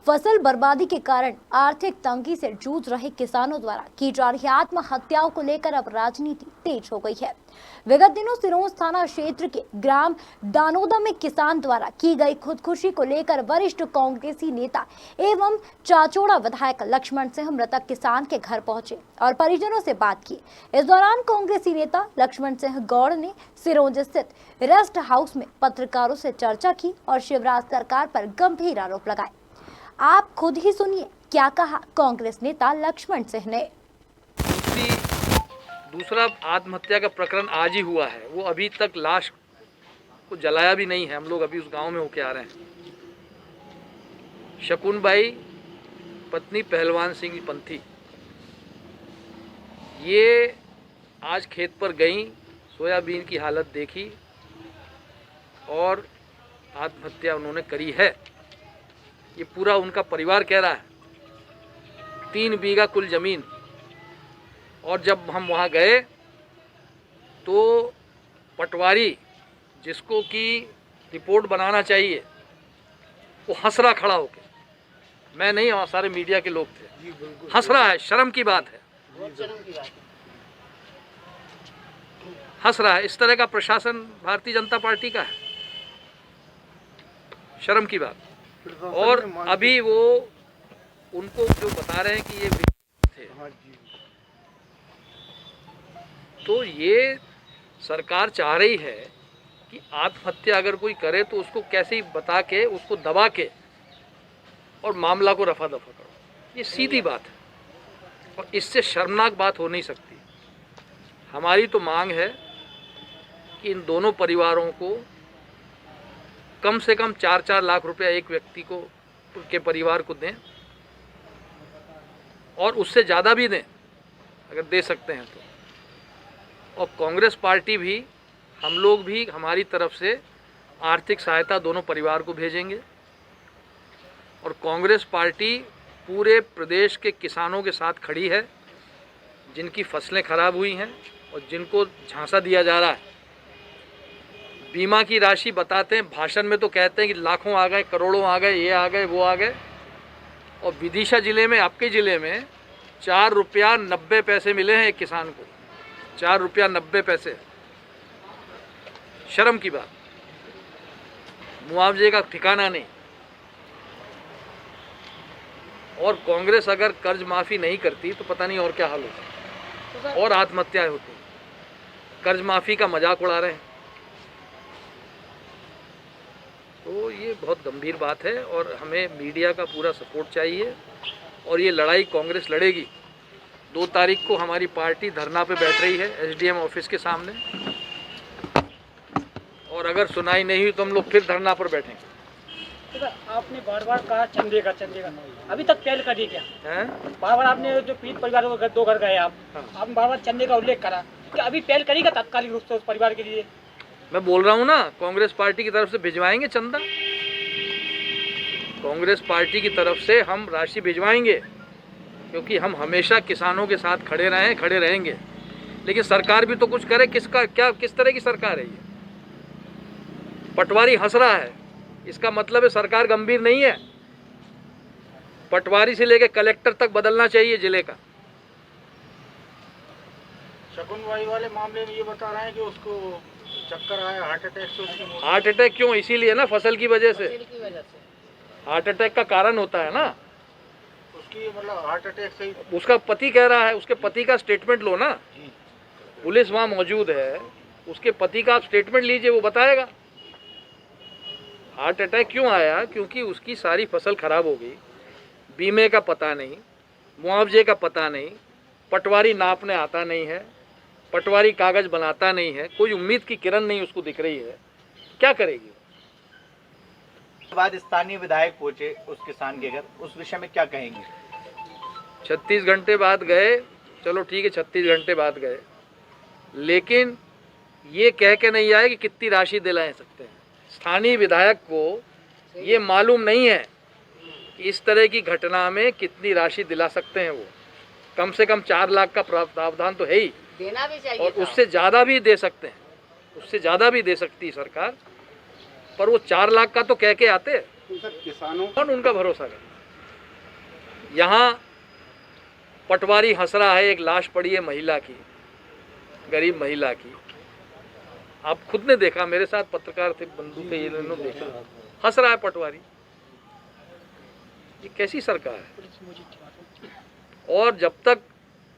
फसल बर्बादी के कारण आर्थिक तंगी से जूझ रहे किसानों द्वारा की जा रही आत्महत्याओं को लेकर अब राजनीति तेज हो गई है। विगत दिनों सिरोंज थाना क्षेत्र के ग्राम दानोदा में किसान द्वारा की गई खुदकुशी को लेकर वरिष्ठ कांग्रेसी नेता एवं चाचौड़ा विधायक लक्ष्मण सिंह मृतक किसान के घर पहुंचे और परिजनों से बात की। इस दौरान कांग्रेसी नेता लक्ष्मण सिंह गौड़ ने सिरोंज स्थित रेस्ट हाउस में पत्रकारों से चर्चा की और शिवराज सरकार पर गंभीर आरोप लगाए। आप खुद ही सुनिए क्या कहा कांग्रेस नेता लक्ष्मण सिंह ने। दूसरा आत्महत्या का प्रकरण आज ही हुआ है, वो अभी तक लाश को जलाया भी नहीं है। हम लोग अभी उस गांव में होके आ रहे हैं। शकुन बाई पत्नी पहलवान सिंह पंथी ये आज खेत पर गई, सोयाबीन की हालत देखी और आत्महत्या उन्होंने करी है। ये पूरा उनका परिवार कह रहा है। 3 बीघा कुल जमीन। और जब हम वहाँ गए तो पटवारी जिसको कि रिपोर्ट बनाना चाहिए वो हंस रहा खड़ा होके। मैं नहीं, वहाँ सारे मीडिया के लोग थे। हंस रहा है, शर्म की बात है। हंस रहा है। इस तरह का प्रशासन भारतीय जनता पार्टी का है, शर्म की बात। और अभी वो उनको जो बता रहे हैं कि ये थे, तो ये सरकार चाह रही है कि आत्महत्या अगर कोई करे तो उसको कैसे ही बता के, उसको दबा के और मामला को रफा दफा करो। ये सीधी बात है और इससे शर्मनाक बात हो नहीं सकती। हमारी तो मांग है कि इन दोनों परिवारों को कम से कम 4-4 लाख रुपया एक व्यक्ति को, उनके परिवार को दें और उससे ज़्यादा भी दें अगर दे सकते हैं तो। और कांग्रेस पार्टी भी, हम लोग भी हमारी तरफ से आर्थिक सहायता दोनों परिवार को भेजेंगे। और कांग्रेस पार्टी पूरे प्रदेश के किसानों के साथ खड़ी है जिनकी फसलें खराब हुई हैं और जिनको झांसा दिया जा रहा है। बीमा की राशि बताते हैं, भाषण में तो कहते हैं कि लाखों आ गए, करोड़ों आ गए, ये आ गए, वो आ गए। और विदिशा जिले में, आपके ज़िले में 4 रुपया 90 पैसे मिले हैं एक किसान को। 4 रुपया 90 पैसे। शर्म की बात। मुआवजे का ठिकाना नहीं। और कांग्रेस अगर कर्ज माफ़ी नहीं करती तो पता नहीं और क्या हाल होता, और आत्महत्याएं होती। कर्ज माफ़ी का मजाक उड़ा रहे हैं। तो ये बहुत गंभीर बात है और हमें मीडिया का पूरा सपोर्ट चाहिए। और ये लड़ाई कांग्रेस लड़ेगी। 2 तारीख को हमारी पार्टी धरना पे बैठ रही है एसडीएम ऑफिस के सामने। और अगर सुनाई नहीं हुई तो हम लोग फिर धरना पर बैठेंगे। आपने बार-बार कहा चंदे का, अभी तक पहल करी क्या है? बार-बार आपने जो पीड़ित परिवारों को 2 घर गए आपने बार-बार चंदे का उल्लेख करा कि अभी पहल करी का तात्कालिक रूप से उस परिवार के लिए। मैं बोल रहा हूँ ना, कांग्रेस पार्टी की तरफ से भिजवाएंगे चंदा। कांग्रेस पार्टी की तरफ से हम राशि भिजवाएंगे क्योंकि हम हमेशा किसानों के साथ खड़े रहे, खड़े रहेंगे। लेकिन सरकार भी तो कुछ करे। किस तरह की सरकार है ये? पटवारी हंस रहा है, इसका मतलब है सरकार गंभीर नहीं है। पटवारी से लेकर कलेक्टर तक बदलना चाहिए जिले का। शकुन बाई वाले मामले में ये बता रहे हैं कि उसको चक्कर आया, हार्ट अटैक से उसकी मौत। हार्ट अटैक क्यों? इसीलिए ना, फसल की वजह से। हार्ट अटैक का कारण होता है ना उसकी, मतलब हार्ट अटैक से। उसका पति कह रहा है, उसके पति का स्टेटमेंट लो ना। पुलिस वहाँ मौजूद है, उसके पति का आप स्टेटमेंट लीजिए, वो बताएगा हार्ट अटैक क्यों आया। क्योंकि उसकी सारी फसल खराब हो गई, बीमे का पता नहीं, मुआवजे का पता नहीं, पटवारी नापने आता नहीं है, पटवारी कागज बनाता नहीं है, कोई उम्मीद की किरण नहीं उसको दिख रही है। क्या करेगी? बाद स्थानीय विधायक पहुंचे उस किसान के घर, उस विषय में क्या कहेंगे? 36 घंटे बाद गए, चलो ठीक है 36 घंटे बाद गए, लेकिन ये कह के नहीं आए कि कितनी राशि दिला सकते हैं। स्थानीय विधायक को ये मालूम नहीं है कि इस तरह की घटना में कितनी राशि दिला सकते हैं। वो कम से कम 4 लाख का प्रावधान तो है ही, देना भी चाहिए और उससे ज़्यादा भी दे सकते हैं, उससे ज़्यादा भी दे सकती है सरकार। पर वो 4 लाख का तो कह के आते, किसानों कौन उनका भरोसा करे? यहाँ पटवारी हंस रहा है, एक लाश पड़ी है महिला की, गरीब महिला की। आप खुद ने देखा, मेरे साथ पत्रकार थे, बंधु थे, इन्होंने देखा, हंस रहा है पटवारी। ये कैसी सरकार है? और जब तक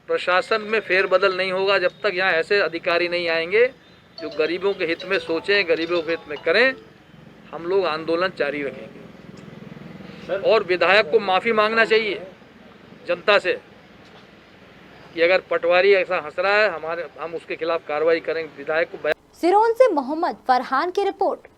प्रशासन में फेरबदल नहीं होगा, जब तक यहाँ ऐसे अधिकारी नहीं आएंगे जो गरीबों के हित में सोचें, गरीबों के हित में करें, हम लोग आंदोलन जारी रखेंगे। और विधायक को माफ़ी मांगना चाहिए जनता से कि अगर पटवारी ऐसा हंस रहा है, हम उसके खिलाफ कार्रवाई करेंगे। विधायक को सिरोंज से मोहम्मद फरहान की रिपोर्ट।